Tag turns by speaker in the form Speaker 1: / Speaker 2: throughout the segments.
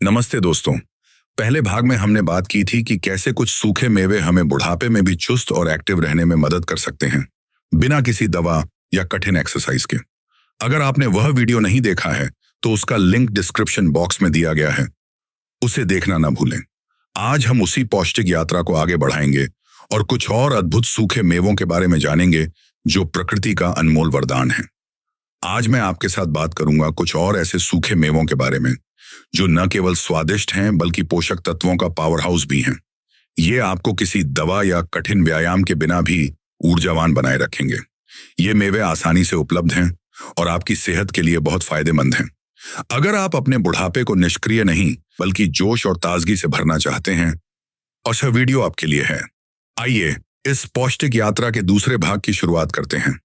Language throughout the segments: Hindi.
Speaker 1: नमस्ते दोस्तों। पहले भाग में हमने बात की थी कि कैसे कुछ सूखे मेवे हमें बुढ़ापे में भी चुस्त और एक्टिव रहने में मदद कर सकते हैं, बिना किसी दवा या कठिन एक्सरसाइज के। अगर आपने वह वीडियो नहीं देखा है तो उसका लिंक डिस्क्रिप्शन बॉक्स में दिया गया है, उसे देखना ना भूलें। आज हम उसी पौष्टिक यात्रा को आगे बढ़ाएंगे और कुछ और अद्भुत सूखे मेवों के बारे में जानेंगे जो प्रकृति का अनमोल वरदान है। आज मैं आपके साथ बात करूंगा कुछ और ऐसे सूखे मेवों के बारे में जो न केवल स्वादिष्ट हैं बल्कि पोषक तत्वों का पावर हाउस भी हैं। ये आपको किसी दवा या कठिन व्यायाम के बिना भी ऊर्जावान बनाए रखेंगे। ये मेवे आसानी से उपलब्ध हैं और आपकी सेहत के लिए बहुत फायदेमंद हैं। अगर आप अपने बुढ़ापे को निष्क्रिय नहीं बल्कि जोश और ताजगी से भरना चाहते हैं और यह वीडियो आपके लिए है। आइए इस पौष्टिक यात्रा के दूसरे भाग की शुरुआत करते हैं।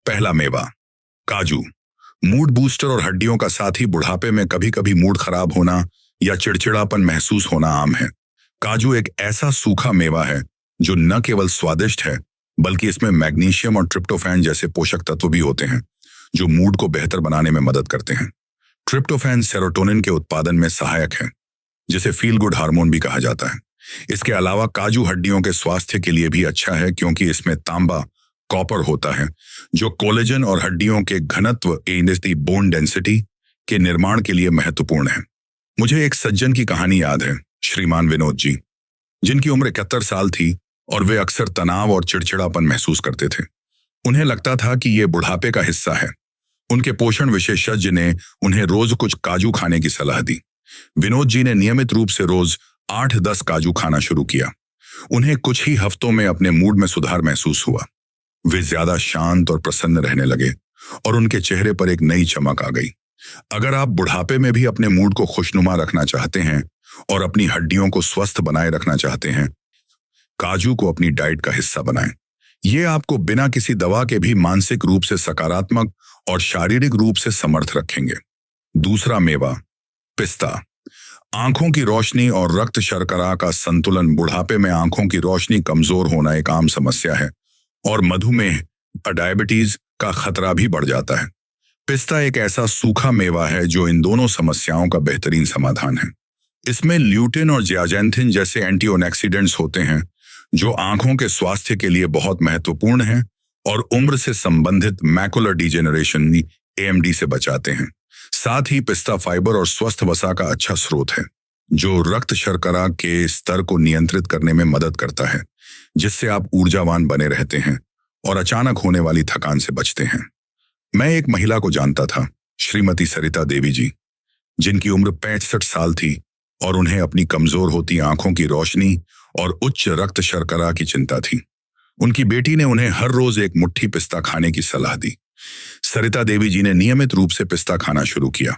Speaker 1: पहला मेवा, काजू। मूड बूस्टर और हड्डियों का साथी बुढ़ापे में कभी कभी मूड खराब होना या चिड़चिड़ापन महसूस होना आम है। काजू एक ऐसा सूखा मेवा है जो न केवल स्वादिष्ट है बल्कि इसमें मैग्नीशियम और ट्रिप्टोफैन जैसे पोषक तत्व भी होते हैं जो मूड को बेहतर बनाने में मदद करते हैं। ट्रिप्टोफैन सेरोटोनिन के उत्पादन में सहायक है, जिसे फील गुड हार्मोन भी कहा जाता है। इसके अलावा काजू हड्डियों के स्वास्थ्य के लिए भी अच्छा है क्योंकि इसमें तांबा, कॉपर होता है जो कोलेजन और हड्डियों के घनत्व बोन डेंसिटी के निर्माण के लिए महत्वपूर्ण है। मुझे एक सज्जन की कहानी याद है, श्रीमान विनोद जी, जिनकी उम्र 71 साल थी और वे अक्सर तनाव और चिड़चिड़ापन महसूस करते थे। उन्हें लगता था कि ये बुढ़ापे का हिस्सा है। उनके पोषण विशेषज्ञ ने उन्हें रोज कुछ काजू खाने की सलाह दी। विनोद जी ने नियमित रूप से रोज 8-10 काजू खाना शुरू किया। उन्हें कुछ ही हफ्तों में अपने मूड में सुधार महसूस हुआ। वे ज्यादा शांत और प्रसन्न रहने लगे और उनके चेहरे पर एक नई चमक आ गई। अगर आप बुढ़ापे में भी अपने मूड को खुशनुमा रखना चाहते हैं और अपनी हड्डियों को स्वस्थ बनाए रखना चाहते हैं, काजू को अपनी डाइट का हिस्सा बनाएं। ये आपको बिना किसी दवा के भी मानसिक रूप से सकारात्मक और शारीरिक रूप से समर्थ रखेंगे। दूसरा मेवा, पिस्ता। आंखों की रोशनी और रक्त शर्करा का संतुलन। बुढ़ापे में आंखों की रोशनी कमजोर होना एक आम समस्या है और मधुमेह, डायबिटीज का खतरा भी बढ़ जाता है। पिस्ता एक ऐसा सूखा मेवा है जो इन दोनों समस्याओं का बेहतरीन समाधान है। इसमें ल्यूटिन और ज़्याज़ैंथिन जैसे एंटीऑक्सीडेंट्स होते हैं जो आंखों के स्वास्थ्य के लिए बहुत महत्वपूर्ण हैं और उम्र से संबंधित मैकुलर डिजेनरेशन AMD से बचाते हैं। साथ ही पिस्ता फाइबर और स्वस्थ वसा का अच्छा स्रोत है जो रक्त शर्करा के स्तर को नियंत्रित करने में मदद करता है, जिससे आप ऊर्जावान बने रहते हैं और अचानक होने वाली थकान से बचते हैं। मैं एक महिला को जानता था, श्रीमती सरिता देवी जी, जिनकी उम्र 65 साल थी और उन्हें अपनी कमजोर होती आंखों की रोशनी और उच्च रक्त शर्करा की चिंता थी। उनकी बेटी ने उन्हें हर रोज एक मुट्ठी पिस्ता खाने की सलाह दी। सरिता देवी जी ने नियमित रूप से पिस्ता खाना शुरू किया।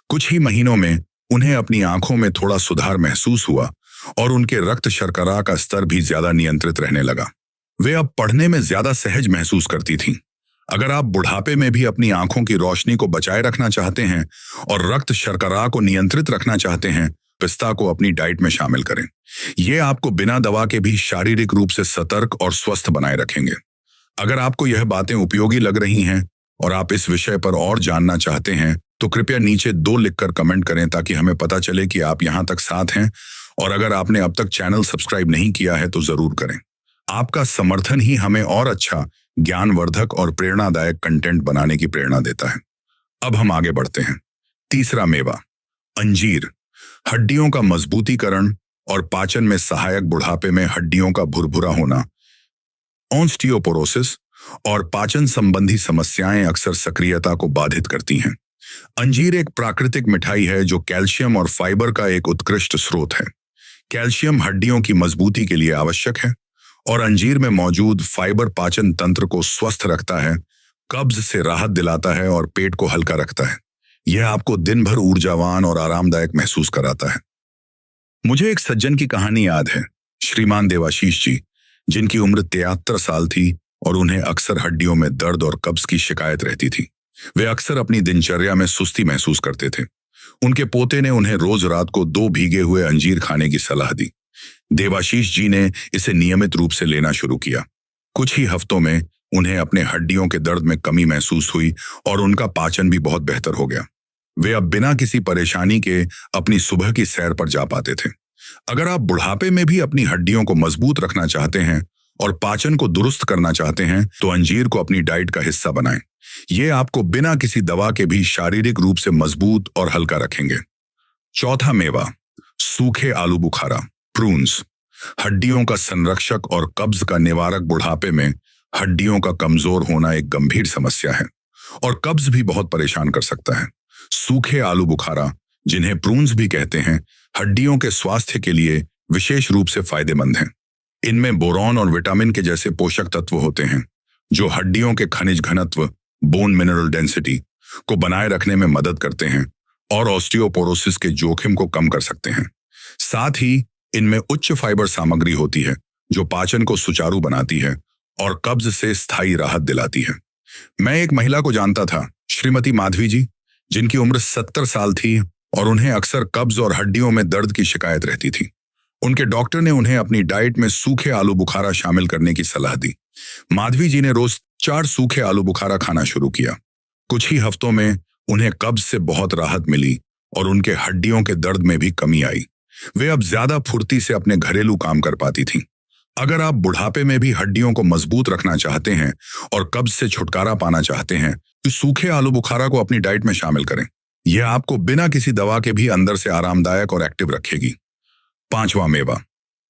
Speaker 1: कुछ ही महीनों में उन्हें अपनी आंखों में थोड़ा सुधार महसूस हुआ और उनके रक्त शर्करा का स्तर भी ज्यादा नियंत्रित रहने लगा। वे अब पढ़ने में ज्यादा सहज महसूस करती थीं। अगर आप बुढ़ापे में भी अपनी आंखों की रोशनी को बचाए रखना चाहते हैं और रक्त शर्करा को नियंत्रित रखना चाहते हैं, पिस्ता को अपनी डाइट में शामिल करें। ये आपको बिना दवा के भी शारीरिक रूप से सतर्क और स्वस्थ बनाए रखेंगे। अगर आपको यह बातें उपयोगी लग रही हैं और आप इस विषय पर और जानना चाहते हैं तो कृपया नीचे 2 लिखकर कमेंट करें ताकि हमें पता चले कि आप यहाँ तक साथ हैं। और अगर आपने अब तक चैनल सब्सक्राइब नहीं किया है तो जरूर करें। आपका समर्थन ही हमें और अच्छा, ज्ञानवर्धक और प्रेरणादायक कंटेंट बनाने की प्रेरणा देता है। अब हम आगे बढ़ते हैं। तीसरा मेवा, अंजीर। हड्डियों का मजबूतीकरण और पाचन में सहायक। बुढ़ापे में हड्डियों का भुरभुरा होना, ऑस्टियोपोरोसिस और पाचन संबंधी समस्याएं अक्सर सक्रियता को बाधित करती हैं। अंजीर एक प्राकृतिक मिठाई है जो कैल्शियम और फाइबर का एक उत्कृष्ट स्रोत है। कैल्शियम हड्डियों की मजबूती के लिए आवश्यक है और अंजीर में मौजूद फाइबर पाचन तंत्र को स्वस्थ रखता है, कब्ज से राहत दिलाता है और पेट को हल्का रखता है। यह आपको दिन भर ऊर्जावान और आरामदायक महसूस कराता है। मुझे एक सज्जन की कहानी याद है, श्रीमान देवाशीष जी, जिनकी उम्र 73 साल थी और उन्हें अक्सर हड्डियों में दर्द और कब्ज की शिकायत रहती थी। वे अक्सर अपनी दिनचर्या में सुस्ती महसूस करते थे। उनके पोते ने उन्हें रोज रात को 2 भीगे हुए अंजीर खाने की सलाह दी। देवाशीष जी ने इसे नियमित रूप से लेना शुरू किया। कुछ ही हफ्तों में उन्हें अपने हड्डियों के दर्द में कमी महसूस हुई और उनका पाचन भी बहुत बेहतर हो गया। वे अब बिना किसी परेशानी के अपनी सुबह की सैर पर जा पाते थे। अगर आप बुढ़ापे में भी अपनी हड्डियों को मजबूत रखना चाहते हैं और पाचन को दुरुस्त करना चाहते हैं तो अंजीर को अपनी डाइट का हिस्सा बनाएं। ये आपको बिना किसी दवा के भी शारीरिक रूप से मजबूत और हल्का रखेंगे। चौथा मेवा, सूखे आलू बुखारा, प्रून्स। हड्डियों का संरक्षक और कब्ज का निवारक। बुढ़ापे में हड्डियों का कमजोर होना एक गंभीर समस्या है और कब्ज भी बहुत परेशान कर सकता है। सूखे आलू बुखारा, जिन्हें प्रून्स भी कहते हैं, हड्डियों के स्वास्थ्य के लिए विशेष रूप से फायदेमंद हैं। इनमें बोरॉन और विटामिन के जैसे पोषक तत्व होते हैं जो हड्डियों के खनिज घनत्व, बोन मिनरल डेंसिटी को बनाए रखने में मदद करते हैं और ऑस्टियोपोरोसिस के जोखिम को कम कर सकते हैं। साथ ही इनमें उच्च फाइबर सामग्री होती है जो पाचन को सुचारू बनाती है और कब्ज से स्थायी राहत दिलाती है। मैं एक महिला को जानता था, श्रीमती माधवी जी, जिनकी उम्र 70 साल थी और उन्हें अक्सर कब्ज और हड्डियों में दर्द की शिकायत रहती थी। उनके डॉक्टर ने उन्हें अपनी डाइट में सूखे आलू बुखारा शामिल करने की सलाह दी। माधवी जी ने रोज 4 सूखे आलू बुखारा खाना शुरू किया। कुछ ही हफ्तों में उन्हें कब्ज से बहुत राहत मिली और उनके हड्डियों के दर्द में भी कमी आई। वे अब ज्यादा फुर्ती से अपने घरेलू काम कर पाती थीं। अगर आप बुढ़ापे में भी हड्डियों को मजबूत रखना चाहते हैं और कब्ज से छुटकारा पाना चाहते हैं तो सूखे आलू बुखारा को अपनी डाइट में शामिल करें। यह आपको बिना किसी दवा के भी अंदर से आरामदायक और एक्टिव रखेगी। पांचवा मेवा,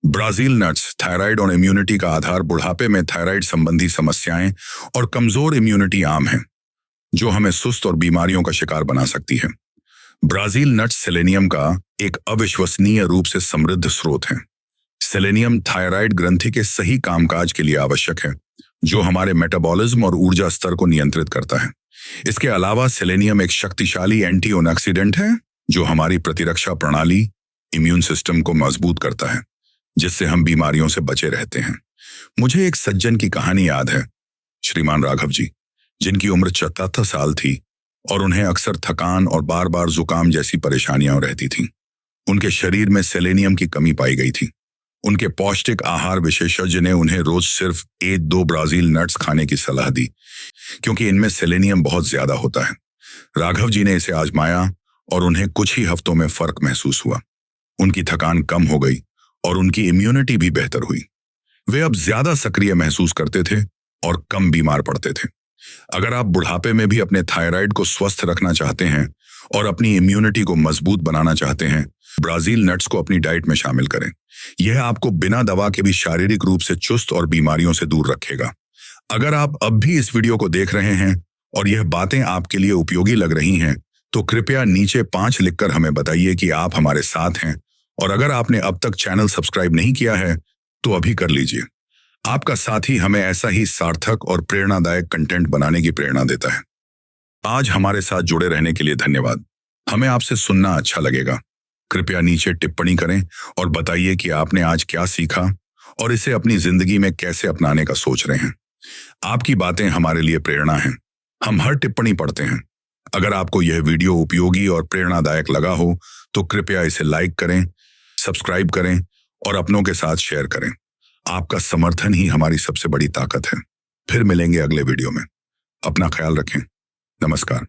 Speaker 1: ब्राजील नट्स। थायराइड और इम्यूनिटी का आधार। बुढ़ापे में थायराइड संबंधी समस्याएं और कमजोर इम्यूनिटी आम है जो हमें सुस्त और बीमारियों का शिकार बना सकती है। ब्राजील नट्स सेलेनियम का एक अविश्वसनीय रूप से समृद्ध स्रोत है। सेलेनियम थायराइड ग्रंथि के सही कामकाज के लिए आवश्यक है जो हमारे मेटाबॉलिज्म और ऊर्जा स्तर को नियंत्रित करता है। इसके अलावा सेलेनियम एक शक्तिशाली एंटीऑक्सीडेंट है जो हमारी प्रतिरक्षा प्रणाली, इम्यून सिस्टम को मजबूत करता है, जिससे हम बीमारियों से बचे रहते हैं। मुझे एक सज्जन की कहानी याद है, श्रीमान राघव जी, जिनकी उम्र 74 साल थी और उन्हें अक्सर थकान और बार बार जुकाम जैसी परेशानियां रहती थीं। उनके शरीर में सेलेनियम की कमी पाई गई थी। उनके पौष्टिक आहार विशेषज्ञ ने उन्हें रोज सिर्फ 1-2 ब्राजील नट्स खाने की सलाह दी क्योंकि इनमें सेलेनियम बहुत ज्यादा होता है। राघव जी ने इसे आजमाया और उन्हें कुछ ही हफ्तों में फर्क महसूस हुआ। उनकी थकान कम हो गई और उनकी इम्यूनिटी भी बेहतर हुई। वे अब ज्यादा सक्रिय महसूस करते थे और कम बीमार पड़ते थे। अगर आप बुढ़ापे में भी अपने थायराइड को स्वस्थ रखना चाहते हैं और अपनी इम्यूनिटी को मजबूत बनाना चाहते हैं, ब्राजील नट्स को अपनी डाइट में शामिल करें। यह आपको बिना दवा के भी शारीरिक रूप से चुस्त और बीमारियों से दूर रखेगा। अगर आप अब भी इस वीडियो को देख रहे हैं और यह बातें आपके लिए उपयोगी लग रही हैं तो कृपया नीचे 5 लिखकर हमें बताइए कि आप हमारे साथ हैं। और अगर आपने अब तक चैनल सब्सक्राइब नहीं किया है तो अभी कर लीजिए। आपका साथ ही हमें ऐसा ही सार्थक और प्रेरणादायक कंटेंट बनाने की प्रेरणा देता है। आज हमारे साथ जुड़े रहने के लिए धन्यवाद। हमें आपसे सुनना अच्छा लगेगा। कृपया नीचे टिप्पणी करें और बताइए कि आपने आज क्या सीखा और इसे अपनी जिंदगी में कैसे अपनाने का सोच रहे हैं। आपकी बातें हमारे लिए प्रेरणा हैं। हम हर टिप्पणी पढ़ते हैं। अगर आपको यह वीडियो उपयोगी और प्रेरणादायक लगा हो तो कृपया इसे लाइक करें, सब्सक्राइब करें और अपनों के साथ शेयर करें। आपका समर्थन ही हमारी सबसे बड़ी ताकत है। फिर मिलेंगे अगले वीडियो में। अपना ख्याल रखें। नमस्कार।